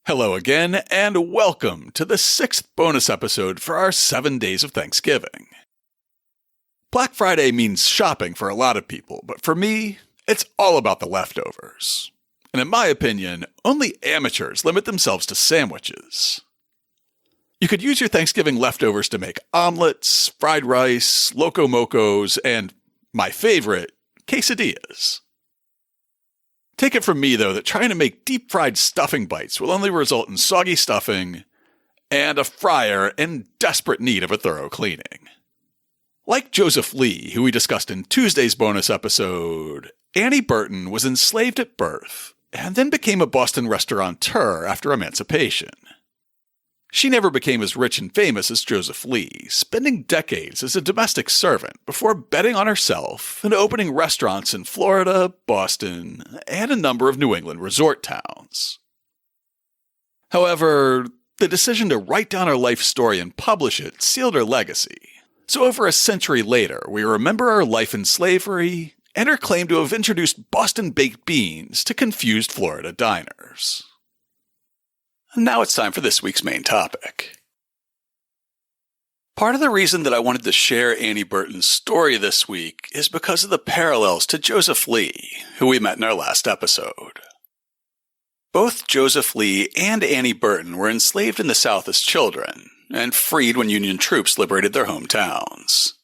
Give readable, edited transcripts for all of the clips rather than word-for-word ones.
Hello again, and welcome to the 6th bonus episode for our 7 days of Thanksgiving. Black Friday means shopping for a lot of people, but for me, it's all about the leftovers. And in my opinion, only amateurs limit themselves to sandwiches. You could use your Thanksgiving leftovers to make omelets, fried rice, loco mocos, and, my favorite, quesadillas. Take it from me, though, that trying to make deep-fried stuffing bites will only result in soggy stuffing and a fryer in desperate need of a thorough cleaning. Like Joseph Lee, who we discussed in Tuesday's bonus episode, Annie Burton was enslaved at birth and then became a Boston restaurateur after emancipation. She never became as rich and famous as Joseph Lee, spending decades as a domestic servant before betting on herself and opening restaurants in Florida, Boston, and a number of New England resort towns. However, the decision to write down her life story and publish it sealed her legacy. So over a century later, we remember her life in slavery and her claim to have introduced Boston baked beans to confused Florida diners. Now it's time for this week's main topic. Part of the reason that I wanted to share Annie Burton's story this week is because of the parallels to Joseph Lee, who we met in our last episode. Both Joseph Lee and Annie Burton were enslaved in the South as children, and freed when Union troops liberated their hometowns.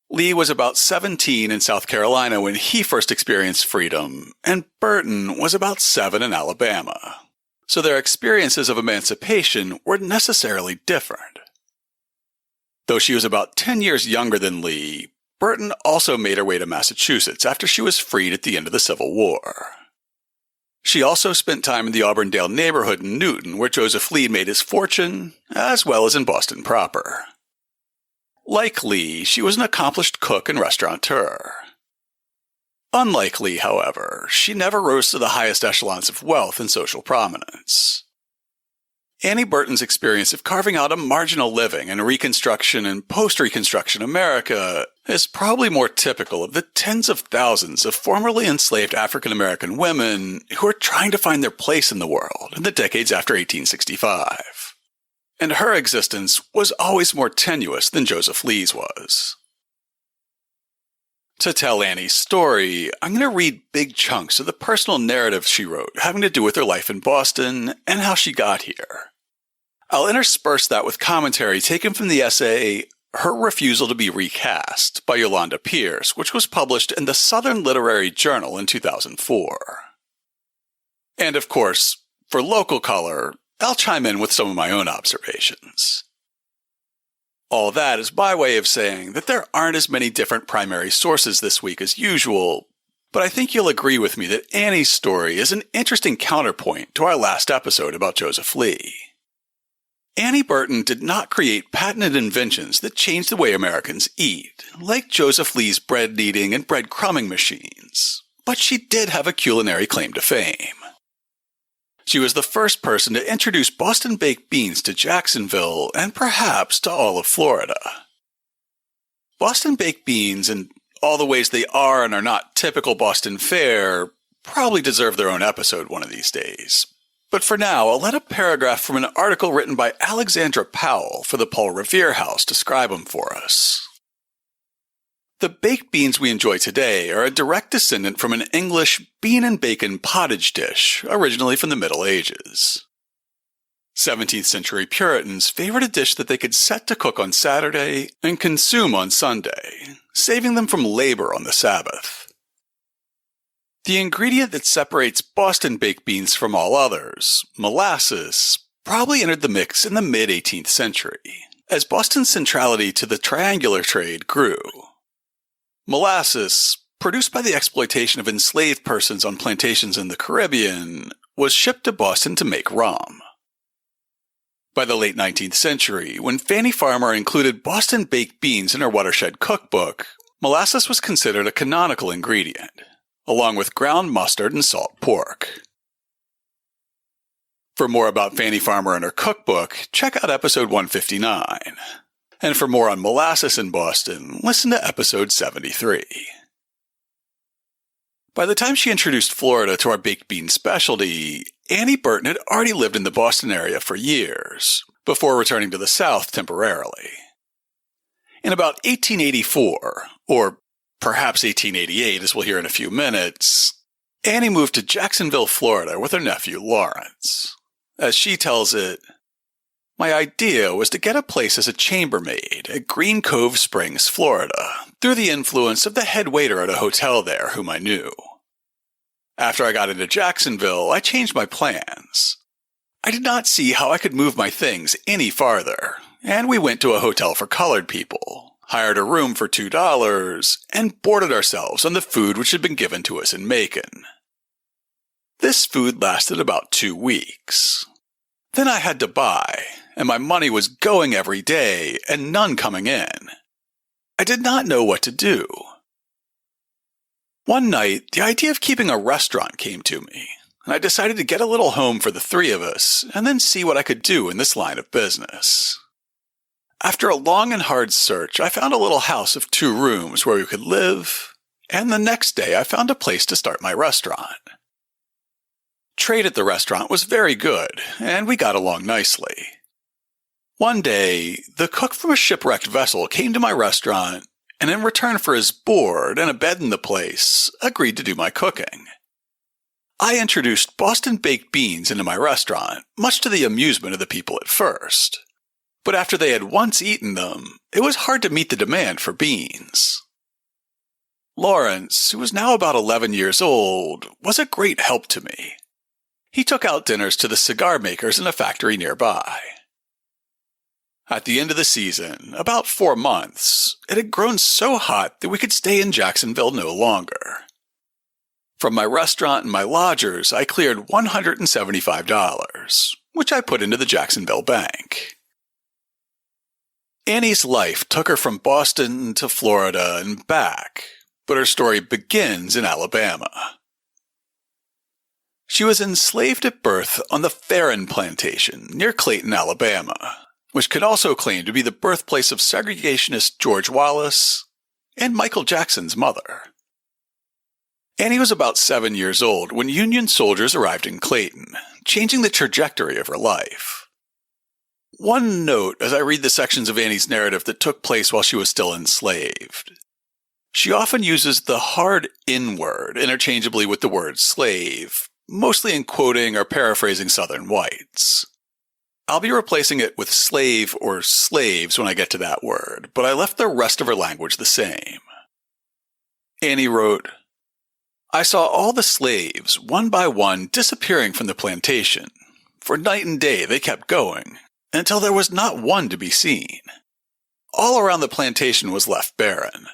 Lee was about 17 in South Carolina when he first experienced freedom, and Burton was about 7 in Alabama. So their experiences of emancipation were necessarily different. Though she was about 10 years younger than Lee, Burton also made her way to Massachusetts after she was freed at the end of the Civil War. She also spent time in the Auburndale neighborhood in Newton, where Joseph Lee made his fortune, as well as in Boston proper. Like Lee, she was an accomplished cook and restaurateur. Unlike Lee, however, she never rose to the highest echelons of wealth and social prominence. Annie Burton's experience of carving out a marginal living in Reconstruction and post-Reconstruction America is probably more typical of the tens of thousands of formerly enslaved African American women who are trying to find their place in the world in the decades after 1865. And her existence was always more tenuous than Joseph Lee's was. To tell Annie's story, I'm going to read big chunks of the personal narrative she wrote having to do with her life in Boston and how she got here. I'll intersperse that with commentary taken from the essay Her Refusal to be Recast by Yolanda Pierce, which was published in the Southern Literary Journal in 2004. And of course, for local color, I'll chime in with some of my own observations. All that is by way of saying that there aren't as many different primary sources this week as usual, but I think you'll agree with me that Annie's story is an interesting counterpoint to our last episode about Joseph Lee. Annie Burton did not create patented inventions that changed the way Americans eat, like Joseph Lee's bread kneading and bread crumbing machines, but she did have a culinary claim to fame. She was the first person to introduce Boston baked beans to Jacksonville and perhaps to all of Florida. Boston baked beans, and all the ways they are and are not typical Boston fare, probably deserve their own episode one of these days. But for now, I'll let a paragraph from an article written by Alexandra Powell for the Paul Revere House describe them for us. The baked beans we enjoy today are a direct descendant from an English bean and bacon pottage dish, originally from the Middle Ages. 17th century Puritans favored a dish that they could set to cook on Saturday and consume on Sunday, saving them from labor on the Sabbath. The ingredient that separates Boston baked beans from all others, molasses, probably entered the mix in the mid-18th century, as Boston's centrality to the triangular trade grew. Molasses, produced by the exploitation of enslaved persons on plantations in the Caribbean, was shipped to Boston to make rum. By the late 19th century, when Fanny Farmer included Boston baked beans in her watershed cookbook, molasses was considered a canonical ingredient, along with ground mustard and salt pork. For more about Fanny Farmer and her cookbook, check out episode 159. And for more on molasses in Boston, listen to episode 73. By the time she introduced Florida to our baked bean specialty, Annie Burton had already lived in the Boston area for years, before returning to the South temporarily. In about 1884, or perhaps 1888 as we'll hear in a few minutes, Annie moved to Jacksonville, Florida with her nephew Lawrence. As she tells it, "My idea was to get a place as a chambermaid at Green Cove Springs, Florida, through the influence of the head waiter at a hotel there whom I knew. After I got into Jacksonville, I changed my plans. I did not see how I could move my things any farther, and we went to a hotel for colored people, hired a room for $2, and boarded ourselves on the food which had been given to us in Macon. This food lasted about 2 weeks. Then I had to buy, and my money was going every day and none coming in. I did not know what to do. One night, the idea of keeping a restaurant came to me, and I decided to get a little home for the 3 of us and then see what I could do in this line of business. After a long and hard search, I found a little house of 2 rooms where we could live, and the next day I found a place to start my restaurant. Trade at the restaurant was very good, and we got along nicely. One day, the cook from a shipwrecked vessel came to my restaurant, and in return for his board and a bed in the place, agreed to do my cooking. I introduced Boston baked beans into my restaurant, much to the amusement of the people at first. But after they had once eaten them, it was hard to meet the demand for beans. Lawrence, who was now about 11 years old, was a great help to me. He took out dinners to the cigar makers in a factory nearby. At the end of the season, about 4 months, it had grown so hot that we could stay in Jacksonville no longer. From my restaurant and my lodgers, I cleared $175, which I put into the Jacksonville bank. Annie's life took her from Boston to Florida and back, but her story begins in Alabama. She was enslaved at birth on the Farron plantation near Clayton, Alabama, which could also claim to be the birthplace of segregationist George Wallace and Michael Jackson's mother. Annie was about 7 years old when Union soldiers arrived in Clayton, changing the trajectory of her life. One note as I read the sections of Annie's narrative that took place while she was still enslaved. She often uses the hard "in" word interchangeably with the word slave, mostly in quoting or paraphrasing Southern whites. I'll be replacing it with slave or slaves when I get to that word, but I left the rest of her language the same. Annie wrote, "I saw all the slaves, one by one, disappearing from the plantation. For night and day they kept going, until there was not one to be seen. All around the plantation was left barren.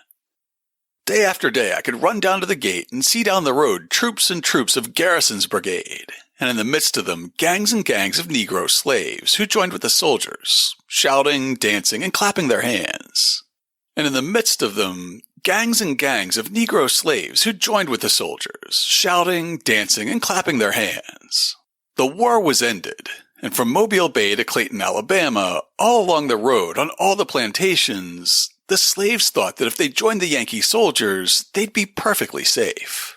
Day after day I could run down to the gate and see down the road troops and troops of Garrison's brigade, and in the midst of them gangs and gangs of Negro slaves who joined with the soldiers, shouting, dancing, and clapping their hands. And in the midst of them gangs and gangs of Negro slaves who joined with the soldiers, shouting, dancing, and clapping their hands. The war was ended, and from Mobile Bay to Clayton, Alabama, all along the road on all the plantations, the slaves thought that if they joined the Yankee soldiers, they'd be perfectly safe."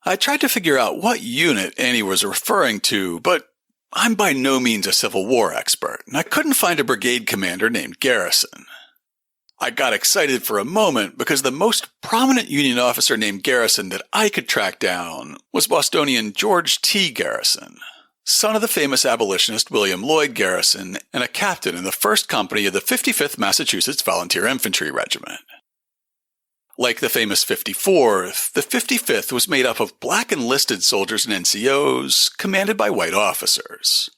I tried to figure out what unit Annie was referring to, but I'm by no means a Civil War expert, and I couldn't find a brigade commander named Garrison. I got excited for a moment because the most prominent Union officer named Garrison that I could track down was Bostonian George T. Garrison, son of the famous abolitionist William Lloyd Garrison and a captain in the 1st Company of the 55th Massachusetts Volunteer Infantry Regiment. Like the famous 54th, the 55th was made up of black enlisted soldiers and NCOs, commanded by white officers.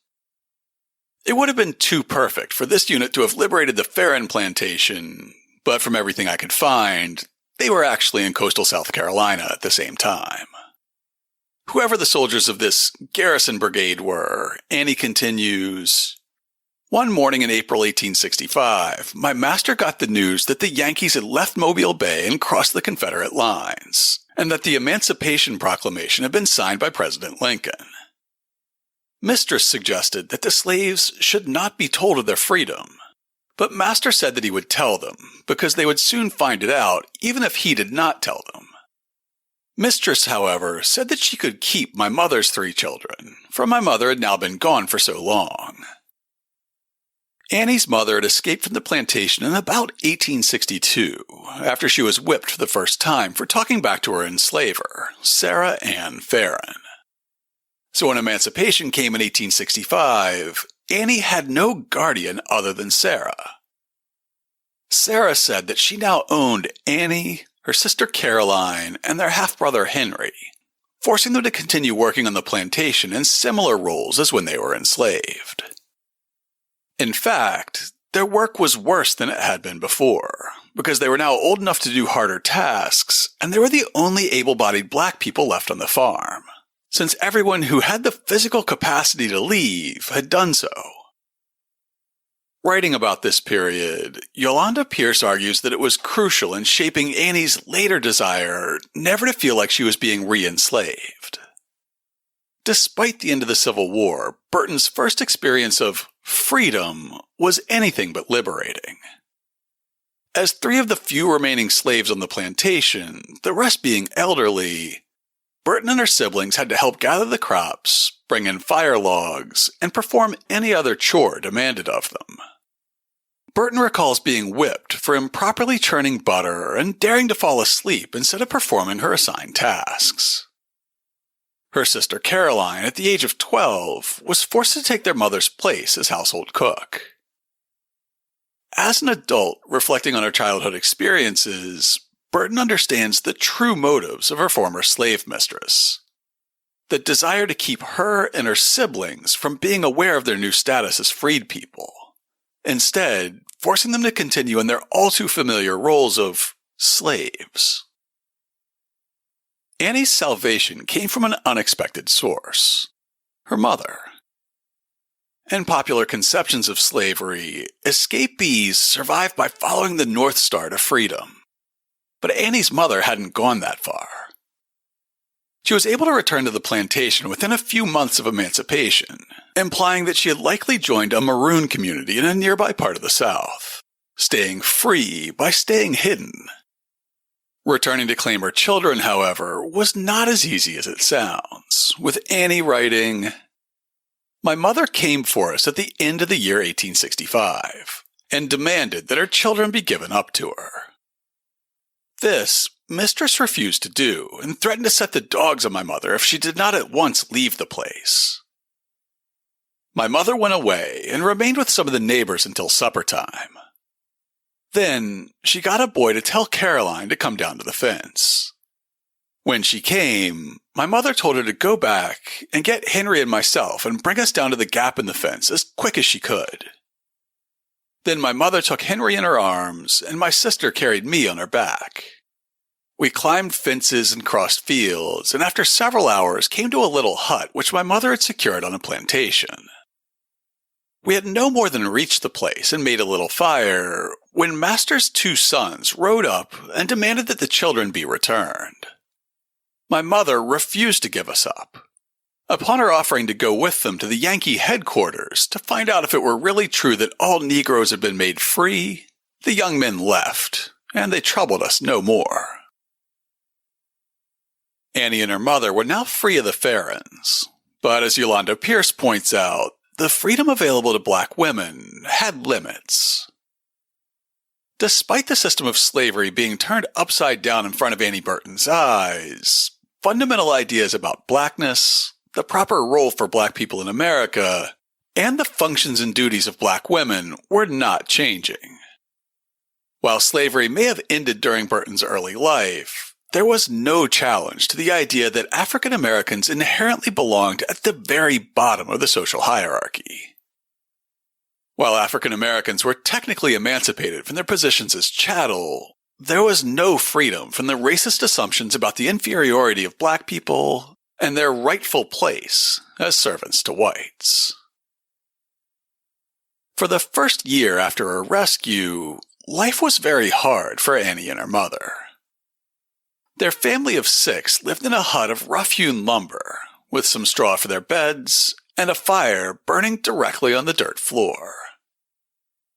It would have been too perfect for this unit to have liberated the Farron plantation, but from everything I could find, they were actually in coastal South Carolina at the same time. Whoever the soldiers of this Garrison Brigade were, Annie continues, "One morning in April 1865, my master got the news that the Yankees had left Mobile Bay and crossed the Confederate lines, and that the Emancipation Proclamation had been signed by President Lincoln. Mistress suggested that the slaves should not be told of their freedom, but master said that he would tell them, because they would soon find it out, even if he did not tell them. Mistress, however, said that she could keep my mother's 3 children, for my mother had now been gone for so long. Annie's mother had escaped from the plantation in about 1862, after she was whipped for the first time for talking back to her enslaver, Sarah Ann Farron. So when emancipation came in 1865, Annie had no guardian other than Sarah. Sarah said that she now owned Annie, her sister Caroline, and their half-brother Henry, forcing them to continue working on the plantation in similar roles as when they were enslaved. In fact, their work was worse than it had been before, because they were now old enough to do harder tasks, and they were the only able-bodied black people left on the farm, since everyone who had the physical capacity to leave had done so. Writing about this period, Yolanda Pierce argues that it was crucial in shaping Annie's later desire never to feel like she was being re-enslaved. Despite the end of the Civil War, Burton's first experience of freedom was anything but liberating. As 3 of the few remaining slaves on the plantation, the rest being elderly, Burton and her siblings had to help gather the crops, bring in fire logs, and perform any other chore demanded of them. Burton recalls being whipped for improperly churning butter and daring to fall asleep instead of performing her assigned tasks. Her sister Caroline, at the age of 12, was forced to take their mother's place as household cook. As an adult reflecting on her childhood experiences, Burton understands the true motives of her former slave mistress. The desire to keep her and her siblings from being aware of their new status as freed people, instead forcing them to continue in their all-too-familiar roles of slaves. Annie's salvation came from an unexpected source: her mother. In popular conceptions of slavery, escapees survived by following the North Star to freedom. But Annie's mother hadn't gone that far. She was able to return to the plantation within a few months of emancipation, implying that she had likely joined a maroon community in a nearby part of the South, staying free by staying hidden. Returning to claim her children, however, was not as easy as it sounds, with Annie writing, "My mother came for us at the end of the year 1865, and demanded that her children be given up to her. This Mistress refused to do, and threatened to set the dogs on my mother if she did not at once leave the place. My mother went away and remained with some of the neighbors until supper time. Then she got a boy to tell Caroline to come down to the fence. When she came, my mother told her to go back and get Henry and myself and bring us down to the gap in the fence as quick as she could. Then my mother took Henry in her arms, and my sister carried me on her back. We climbed fences and crossed fields, and after several hours came to a little hut which my mother had secured on a plantation. We had no more than reached the place and made a little fire when Master's 2 sons rode up and demanded that the children be returned. My mother refused to give us up. Upon her offering to go with them to the Yankee headquarters to find out if it were really true that all Negroes had been made free, the young men left, and they troubled us no more. Annie and her mother were now free of the Farrons, but as Yolanda Pierce points out, the freedom available to black women had limits. Despite the system of slavery being turned upside down in front of Annie Burton's eyes, fundamental ideas about blackness, the proper role for black people in America, and the functions and duties of black women were not changing. While slavery may have ended during Burton's early life, there was no challenge to the idea that African Americans inherently belonged at the very bottom of the social hierarchy. While African Americans were technically emancipated from their positions as chattel, there was no freedom from the racist assumptions about the inferiority of black people and their rightful place as servants to whites. For the first year after her rescue, life was very hard for Annie and her mother. Their family of 6 lived in a hut of rough-hewn lumber, with some straw for their beds, and a fire burning directly on the dirt floor.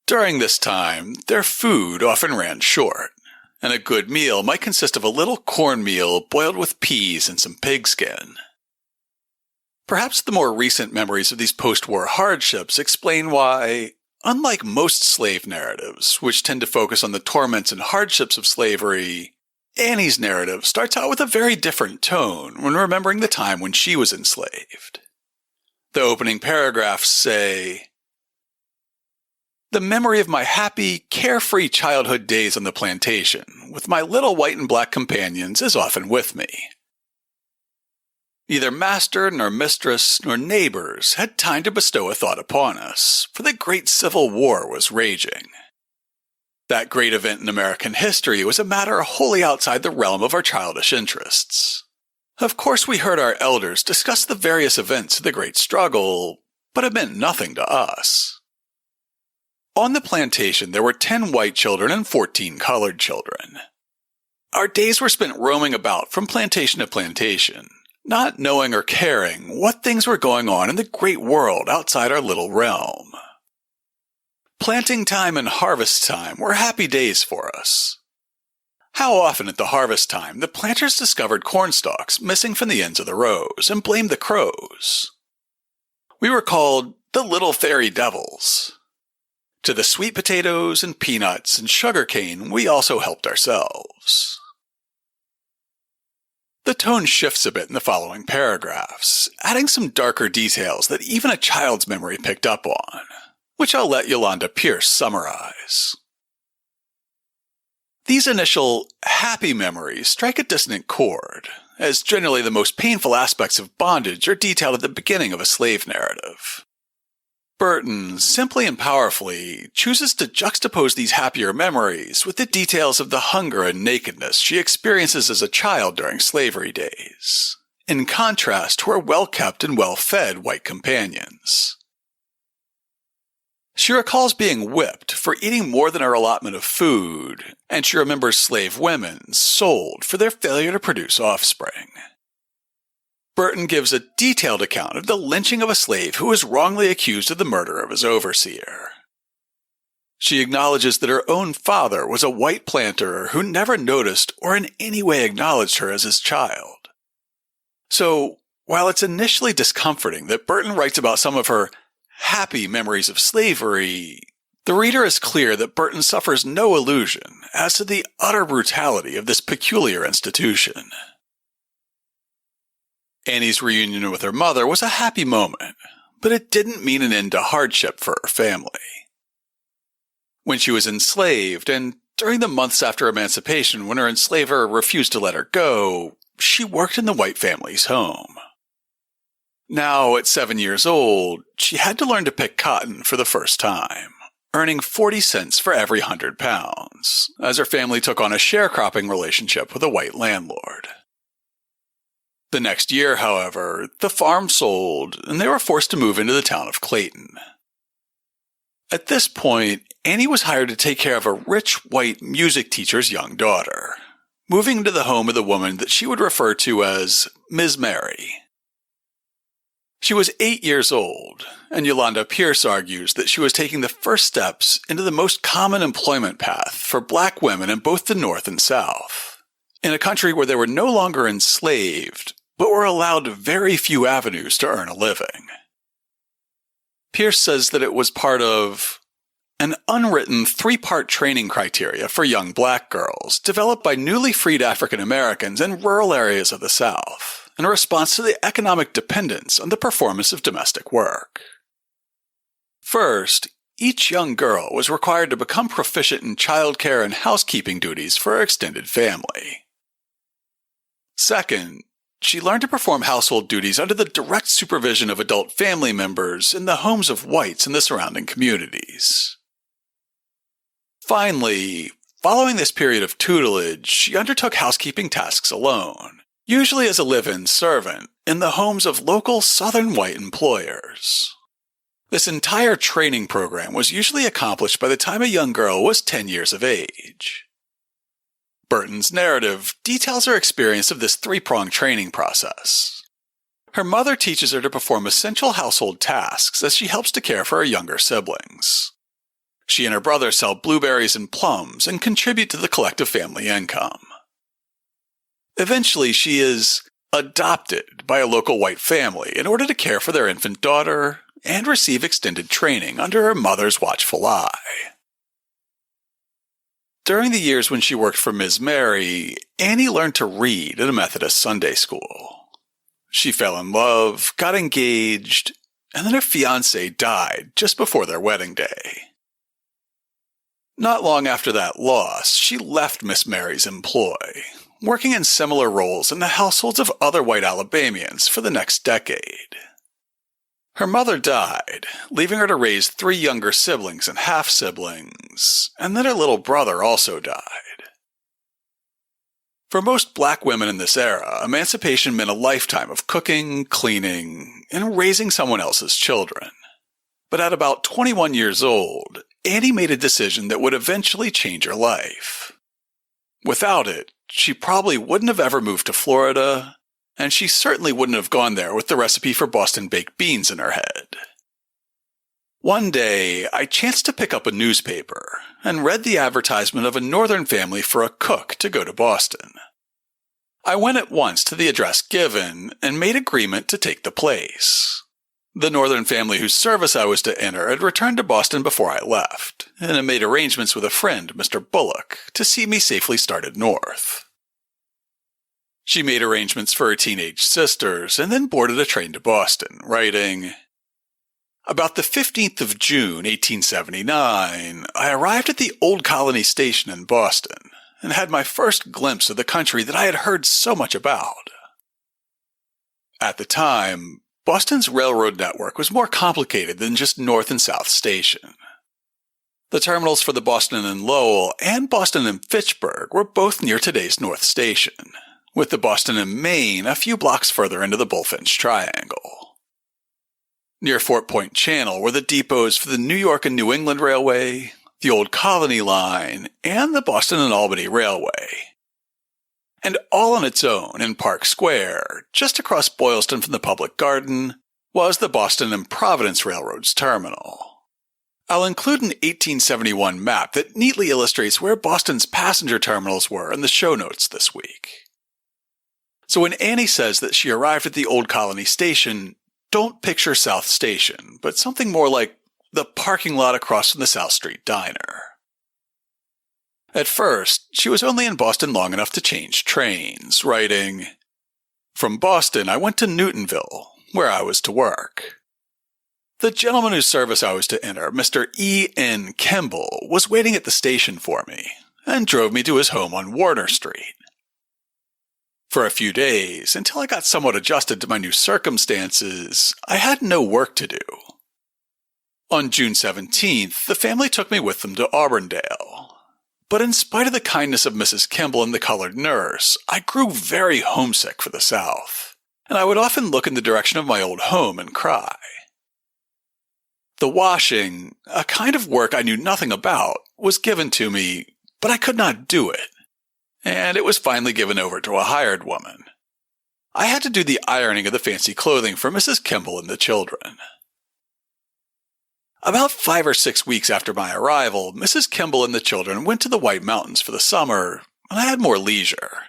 During this time, their food often ran short, and a good meal might consist of a little cornmeal boiled with peas and some pigskin. Perhaps the more recent memories of these post-war hardships explain why, unlike most slave narratives, which tend to focus on the torments and hardships of slavery, Annie's narrative starts out with a very different tone when remembering the time when she was enslaved. The opening paragraphs say, "The memory of my happy, carefree childhood days on the plantation, with my little white and black companions, is often with me. Neither master nor mistress nor neighbors had time to bestow a thought upon us, for the great Civil War was raging. That great event in American history was a matter wholly outside the realm of our childish interests. Of course we heard our elders discuss the various events of the great struggle, but it meant nothing to us. On the plantation there were 10 white children and 14 colored children. Our days were spent roaming about from plantation to plantation, not knowing or caring what things were going on in the great world outside our little realm. Planting time and harvest time were happy days for us. How often at the harvest time the planters discovered corn stalks missing from the ends of the rows and blamed the crows. We were called the little fairy devils. To the sweet potatoes and peanuts and sugar cane we also helped ourselves." The tone shifts a bit in the following paragraphs, adding some darker details that even a child's memory picked up on, which I'll let Yolanda Pierce summarize. These initial happy memories strike a dissonant chord, as generally the most painful aspects of bondage are detailed at the beginning of a slave narrative. Burton, simply and powerfully, chooses to juxtapose these happier memories with the details of the hunger and nakedness she experiences as a child during slavery days, in contrast to her well-kept and well-fed white companions. She recalls being whipped for eating more than her allotment of food, and she remembers slave women sold for their failure to produce offspring. Burton gives a detailed account of the lynching of a slave who was wrongly accused of the murder of his overseer. She acknowledges that her own father was a white planter who never noticed or in any way acknowledged her as his child. So, while it's initially discomforting that Burton writes about some of her happy memories of slavery, the reader is clear that Burton suffers no illusion as to the utter brutality of this peculiar institution. Annie's reunion with her mother was a happy moment, but it didn't mean an end to hardship for her family. When she was enslaved, and during the months after emancipation when her enslaver refused to let her go, she worked in the white family's home. Now, at 7 years old, she had to learn to pick cotton for the first time, earning 40 cents for every 100 pounds, as her family took on a sharecropping relationship with a white landlord. The next year, however, the farm sold, and they were forced to move into the town of Clayton. At this point, Annie was hired to take care of a rich white music teacher's young daughter, moving into the home of the woman that she would refer to as Ms. Mary. She was 8 years old, and Yolanda Pierce argues that she was taking the first steps into the most common employment path for black women in both the North and South, in a country where they were no longer enslaved, but were allowed very few avenues to earn a living. Pierce says that it was part of an unwritten 3-part training criteria for young black girls developed by newly freed African Americans in rural areas of the South in response to the economic dependence on the performance of domestic work. First, each young girl was required to become proficient in childcare and housekeeping duties for her extended family. Second, she learned to perform household duties under the direct supervision of adult family members in the homes of whites in the surrounding communities. Finally, following this period of tutelage, she undertook housekeeping tasks alone, usually as a live-in servant, in the homes of local Southern white employers. This entire training program was usually accomplished by the time a young girl was 10 years of age. Burton's narrative details her experience of this 3-pronged training process. Her mother teaches her to perform essential household tasks as she helps to care for her younger siblings. She and her brother sell blueberries and plums and contribute to the collective family income. Eventually, she is adopted by a local white family in order to care for their infant daughter and receive extended training under her mother's watchful eye. During the years when she worked for Ms. Mary, Annie learned to read at a Methodist Sunday school. She fell in love, got engaged, and then her fiancé died just before their wedding day. Not long after that loss, she left Miss Mary's employ, working in similar roles in the households of other white Alabamians for the next decade. Her mother died, leaving her to raise 3 younger siblings and half-siblings, and then her little brother also died. For most black women in this era, emancipation meant a lifetime of cooking, cleaning, and raising someone else's children. But at about 21 years old, Annie made a decision that would eventually change her life. Without it, she probably wouldn't have ever moved to Florida, and she certainly wouldn't have gone there with the recipe for Boston baked beans in her head. One day, I chanced to pick up a newspaper and read the advertisement of a northern family for a cook to go to Boston. I went at once to the address given and made agreement to take the place. The northern family whose service I was to enter had returned to Boston before I left, and had made arrangements with a friend, Mr. Bullock, to see me safely started north. She made arrangements for her teenage sisters and then boarded a train to Boston, writing, "About the 15th of June, 1879, I arrived at the Old Colony Station in Boston and had my first glimpse of the country that I had heard so much about." At the time, Boston's railroad network was more complicated than just North and South Station. The terminals for the Boston and Lowell and Boston and Fitchburg were both near today's North Station, with the Boston and Maine a few blocks further into the Bullfinch Triangle. Near Fort Point Channel were the depots for the New York and New England Railway, the Old Colony Line, and the Boston and Albany Railway. And all on its own in Park Square, just across Boylston from the Public Garden, was the Boston and Providence Railroad's terminal. I'll include an 1871 map that neatly illustrates where Boston's passenger terminals were in the show notes this week. So when Annie says that she arrived at the Old Colony Station, don't picture South Station, but something more like the parking lot across from the South Street Diner. At first, she was only in Boston long enough to change trains, writing, "From Boston, I went to Newtonville, where I was to work. The gentleman whose service I was to enter, Mr. E.N. Kimball, was waiting at the station for me, and drove me to his home on Warner Street. For a few days, until I got somewhat adjusted to my new circumstances, I had no work to do. On June 17th, the family took me with them to Auburndale. But in spite of the kindness of Mrs. Kimball and the colored nurse, I grew very homesick for the South, and I would often look in the direction of my old home and cry. The washing, a kind of work I knew nothing about, was given to me, but I could not do it, and it was finally given over to a hired woman. I had to do the ironing of the fancy clothing for Mrs. Kimball and the children. About 5 or 6 weeks after my arrival, Mrs. Kimball and the children went to the White Mountains for the summer, and I had more leisure.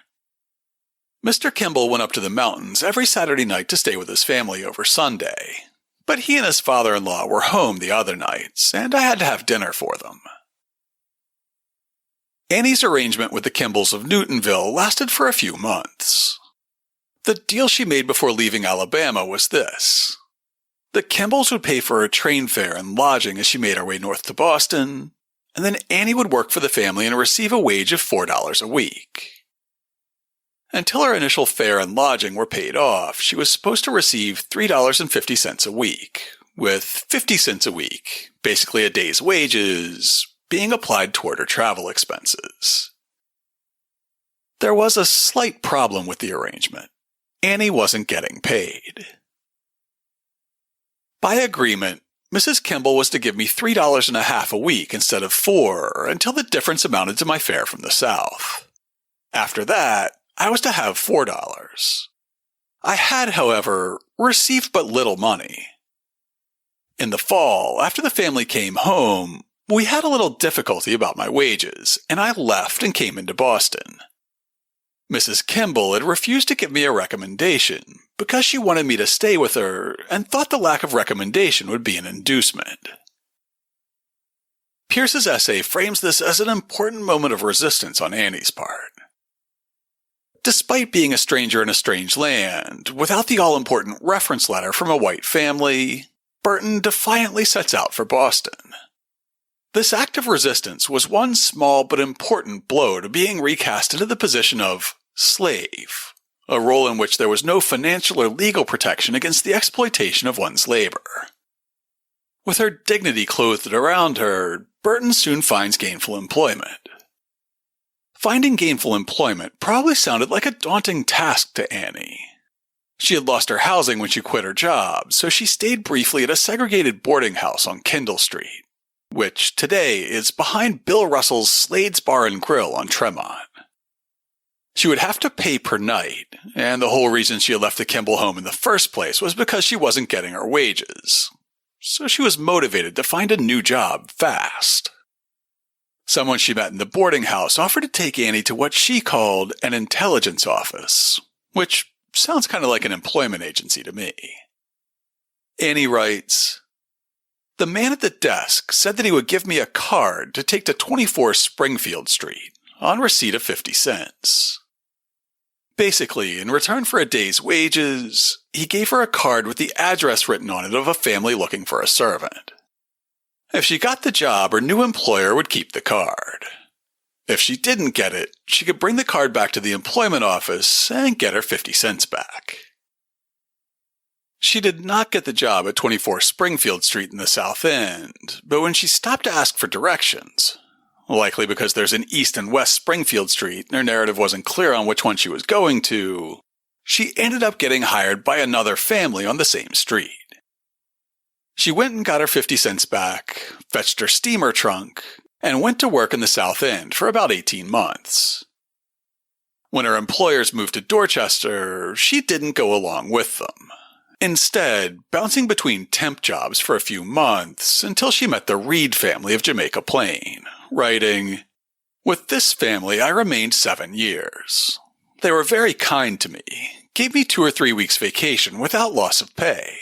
Mr. Kimball went up to the mountains every Saturday night to stay with his family over Sunday, but he and his father-in-law were home the other nights, and I had to have dinner for them. Annie's arrangement with the Kimballs of Newtonville lasted for a few months. The deal she made before leaving Alabama was this. The Kimballs would pay for her train fare and lodging as she made her way north to Boston, and then Annie would work for the family and receive a wage of $4 a week. Until her initial fare and lodging were paid off, she was supposed to receive $3.50 a week, with 50 cents a week, basically a day's wages, being applied toward her travel expenses. There was a slight problem with the arrangement. Annie wasn't getting paid. By agreement, Mrs. Kimball was to give me $3.50 a week instead of $4 until the difference amounted to my fare from the South. After that, I was to have $4. I had, however, received but little money. In the fall, after the family came home, We had a little difficulty about my wages, and I left and came into Boston. Mrs. Kimball had refused to give me a recommendation because she wanted me to stay with her and thought the lack of recommendation would be an inducement. Pierce's essay frames this as an important moment of resistance on Annie's part. Despite being a stranger in a strange land, without the all-important reference letter from a white family, Burton defiantly sets out for Boston. This act of resistance was one small but important blow to being recast into the position of slave, a role in which there was no financial or legal protection against the exploitation of one's labor. With her dignity clothed around her, Burton soon finds gainful employment. Finding gainful employment probably sounded like a daunting task to Annie. She had lost her housing when she quit her job, so she stayed briefly at a segregated boarding house on Kendall Street, which today is behind Bill Russell's Slade's Bar and Grill on Tremont. She would have to pay per night, and the whole reason she had left the Kimball home in the first place was because she wasn't getting her wages. So she was motivated to find a new job fast. Someone she met in the boarding house offered to take Annie to what she called an intelligence office, which sounds kind of like an employment agency to me. Annie writes, "The man at the desk said that he would give me a card to take to 24 Springfield Street on receipt of 50 cents. Basically, in return for a day's wages, he gave her a card with the address written on it of a family looking for a servant. If she got the job, her new employer would keep the card. If she didn't get it, she could bring the card back to the employment office and get her 50 cents back." She did not get the job at 24 Springfield Street in the South End, but when she stopped to ask for directions, likely because there's an East and West Springfield Street and her narrative wasn't clear on which one she was going to, she ended up getting hired by another family on the same street. She went and got her 50 cents back, fetched her steamer trunk, and went to work in the South End for about 18 months. When her employers moved to Dorchester, she didn't go along with them, instead bouncing between temp jobs for a few months until she met the Reed family of Jamaica Plain, writing, "With this family I remained 7 years. They were very kind to me, gave me 2 or 3 weeks vacation without loss of pay.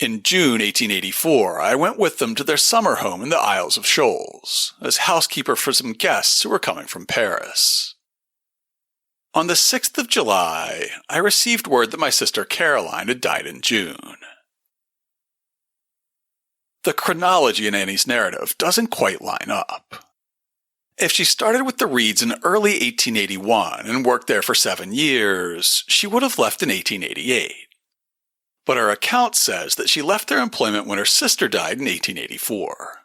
In June 1884, I went with them to their summer home in the Isles of Shoals, as housekeeper for some guests who were coming from Paris. On the 6th of July, I received word that my sister Caroline had died in June." The chronology in Annie's narrative doesn't quite line up. If she started with the Reeds in early 1881 and worked there for 7 years, she would have left in 1888. But her account says that she left their employment when her sister died in 1884.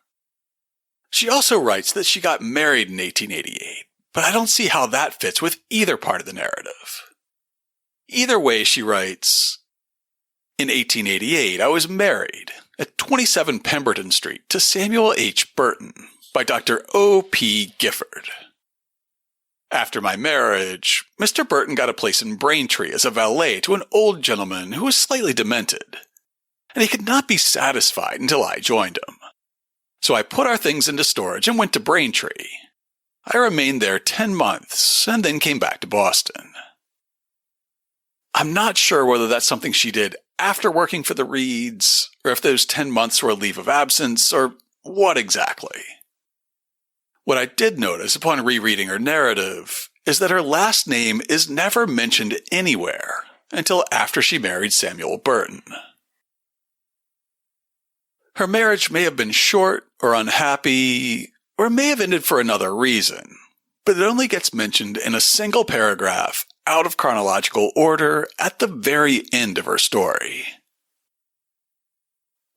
She also writes that she got married in 1888, but I don't see how that fits with either part of the narrative. Either way, she writes, "In 1888, I was married at 27 Pemberton Street to Samuel H. Burton by Dr. O. P. Gifford. After my marriage, Mr. Burton got a place in Braintree as a valet to an old gentleman who was slightly demented, and he could not be satisfied until I joined him. So I put our things into storage and went to Braintree. I remained there 10 months and then came back to Boston." I'm not sure whether that's something she did after working for the Reeds, or if those 10 months were a leave of absence, or what exactly. What I did notice upon rereading her narrative is that her last name is never mentioned anywhere until after she married Samuel Burton. Her marriage may have been short or unhappy, or it may have ended for another reason, but it only gets mentioned in a single paragraph out of chronological order at the very end of her story.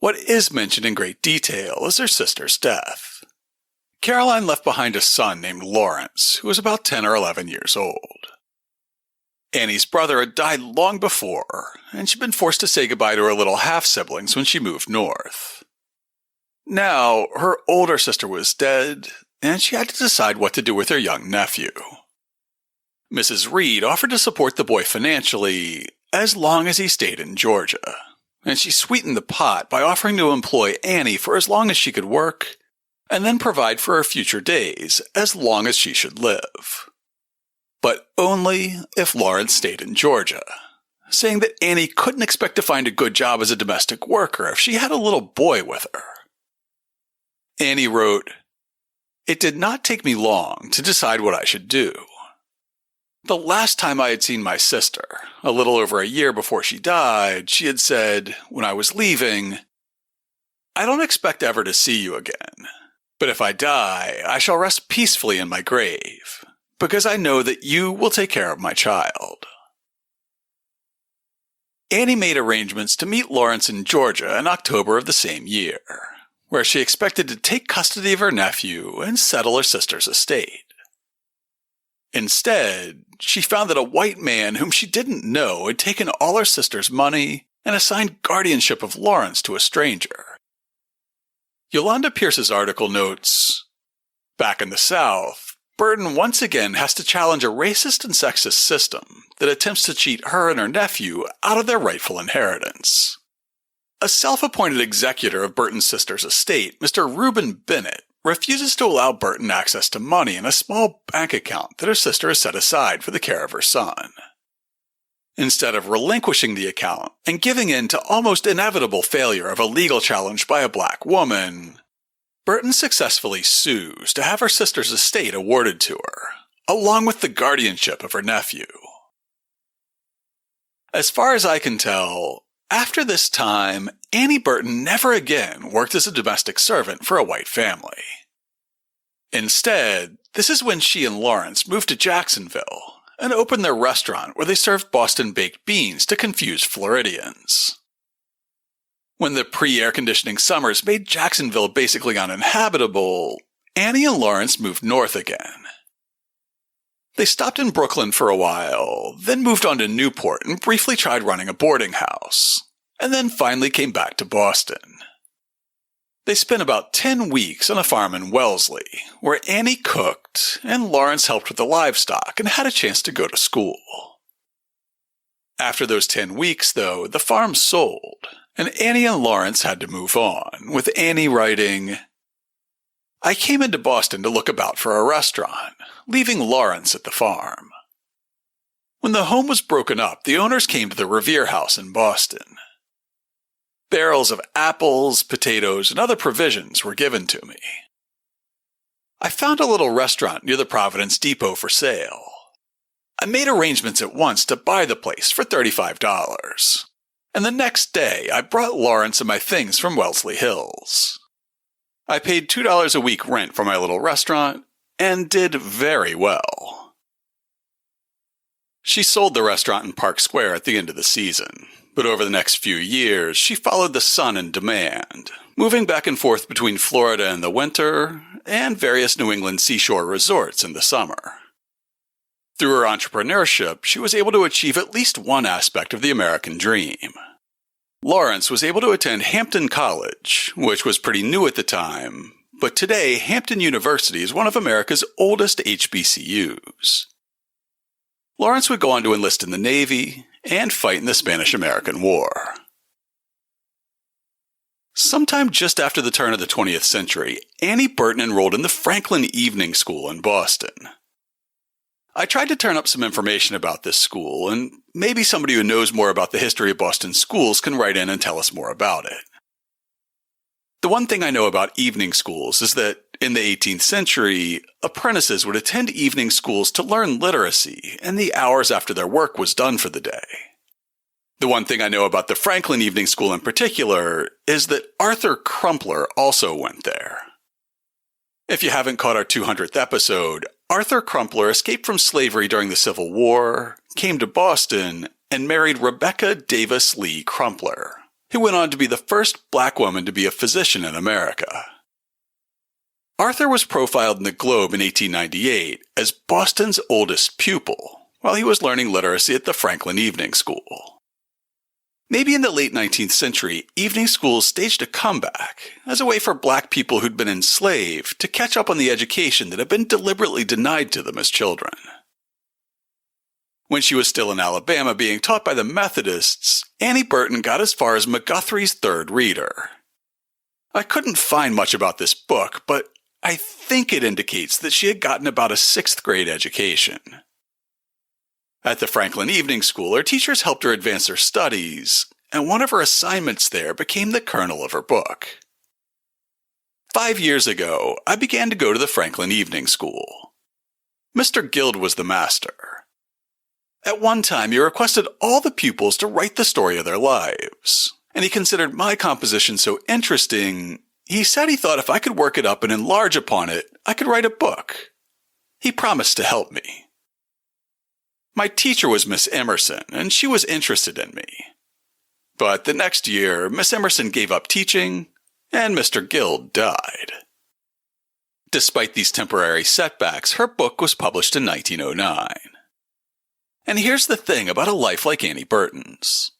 What is mentioned in great detail is her sister's death. Caroline left behind a son named Lawrence, who was about 10 or 11 years old. Annie's brother had died long before, and she'd been forced to say goodbye to her little half-siblings when she moved north. Now, her older sister was dead, and she had to decide what to do with her young nephew. Mrs. Reed offered to support the boy financially as long as he stayed in Georgia, and she sweetened the pot by offering to employ Annie for as long as she could work, and then provide for her future days as long as she should live. But only if Lawrence stayed in Georgia, saying that Annie couldn't expect to find a good job as a domestic worker if she had a little boy with her. Annie wrote, "It did not take me long to decide what I should do. The last time I had seen my sister, a little over a year before she died, she had said, when I was leaving, 'I don't expect ever to see you again, but if I die, I shall rest peacefully in my grave, because I know that you will take care of my child.'" Annie made arrangements to meet Lawrence in Georgia in October of the same year, where she expected to take custody of her nephew and settle her sister's estate. Instead, she found that a white man whom she didn't know had taken all her sister's money and assigned guardianship of Lawrence to a stranger. Yolanda Pierce's article notes, "Back in the South, Burton once again has to challenge a racist and sexist system that attempts to cheat her and her nephew out of their rightful inheritance." A self-appointed executor of Burton's sister's estate, Mr. Reuben Bennett, refuses to allow Burton access to money in a small bank account that her sister has set aside for the care of her son. Instead of relinquishing the account and giving in to almost inevitable failure of a legal challenge by a black woman, Burton successfully sues to have her sister's estate awarded to her, along with the guardianship of her nephew. As far as I can tell, after this time, Annie Burton never again worked as a domestic servant for a white family. Instead, this is when she and Lawrence moved to Jacksonville and opened their restaurant where they served Boston baked beans to confuse Floridians. When the pre-air conditioning summers made Jacksonville basically uninhabitable, Annie and Lawrence moved north again. They stopped in Brooklyn for a while, then moved on to Newport and briefly tried running a boarding house, and then finally came back to Boston. They spent about 10 weeks on a farm in Wellesley, where Annie cooked and Lawrence helped with the livestock and had a chance to go to school. After those 10 weeks, though, the farm sold, and Annie and Lawrence had to move on, with Annie writing, "I came into Boston to look about for a restaurant, leaving Lawrence at the farm. When the home was broken up, the owners came to the Revere House in Boston. Barrels of apples, potatoes, and other provisions were given to me. I found a little restaurant near the Providence Depot for sale. I made arrangements at once to buy the place for $35, and the next day I brought Lawrence and my things from Wellesley Hills. I paid $2 a week rent for my little restaurant, and did very well." She sold the restaurant in Park Square at the end of the season, but over the next few years she followed the sun and demand, moving back and forth between Florida in the winter and various New England seashore resorts in the summer. Through her entrepreneurship, she was able to achieve at least one aspect of the American dream. Lawrence was able to attend Hampton College, which was pretty new at the time, but today Hampton University is one of America's oldest HBCUs. Lawrence would go on to enlist in the Navy and fight in the Spanish-American War. Sometime just after the turn of the 20th century, Annie Burton enrolled in the Franklin Evening School in Boston. I tried to turn up some information about this school, and maybe somebody who knows more about the history of Boston schools can write in and tell us more about it. The one thing I know about evening schools is that, in the 18th century, apprentices would attend evening schools to learn literacy in the hours after their work was done for the day. The one thing I know about the Franklin Evening School in particular is that Arthur Crumpler also went there. If you haven't caught our 200th episode, Arthur Crumpler escaped from slavery during the Civil War, came to Boston, and married Rebecca Davis Lee Crumpler, who went on to be the first black woman to be a physician in America. Arthur was profiled in the Globe in 1898 as Boston's oldest pupil, while he was learning literacy at the Franklin Evening School. Maybe in the late 19th century, evening schools staged a comeback as a way for black people who'd been enslaved to catch up on the education that had been deliberately denied to them as children. When she was still in Alabama being taught by the Methodists, Annie Burton got as far as McGuthrie's Third Reader. I couldn't find much about this book, but I think it indicates that she had gotten about a 6th grade education. At the Franklin Evening School, her teachers helped her advance her studies, and one of her assignments there became the kernel of her book. 5 years ago, I began to go to the Franklin Evening School. Mr. Guild was the master. At one time, he requested all the pupils to write the story of their lives, and he considered my composition so interesting, he said he thought if I could work it up and enlarge upon it, I could write a book. He promised to help me. My teacher was Miss Emerson, and she was interested in me. But the next year, Miss Emerson gave up teaching, and Mr. Guild died. Despite these temporary setbacks, her book was published in 1909. And here's the thing about a life like Annie Burton's.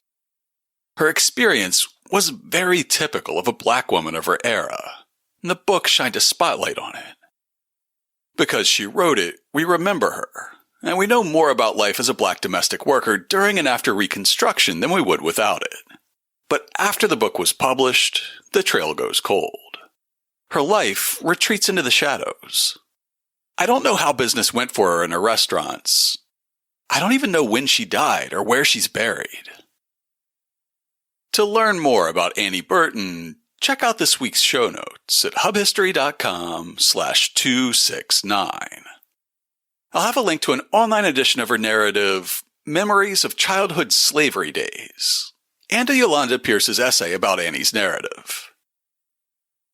Her experience was very typical of a black woman of her era, and the book shined a spotlight on it. Because she wrote it, we remember her, and we know more about life as a black domestic worker during and after Reconstruction than we would without it. But after the book was published, the trail goes cold. Her life retreats into the shadows. I don't know how business went for her in her restaurants. I don't even know when she died or where she's buried. To learn more about Annie Burton, check out this week's show notes at hubhistory.com/269. I'll have a link to an online edition of her narrative, Memories of Childhood Slavery Days, and a Yolanda Pierce's essay about Annie's narrative.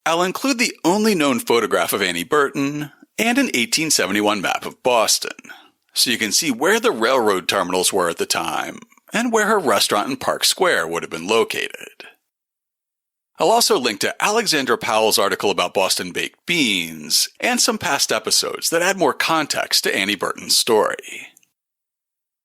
I'll include the only known photograph of Annie Burton and an 1871 map of Boston, so you can see where the railroad terminals were at the time and where her restaurant in Park Square would have been located. I'll also link to Alexandra Powell's article about Boston baked beans and some past episodes that add more context to Annie Burton's story.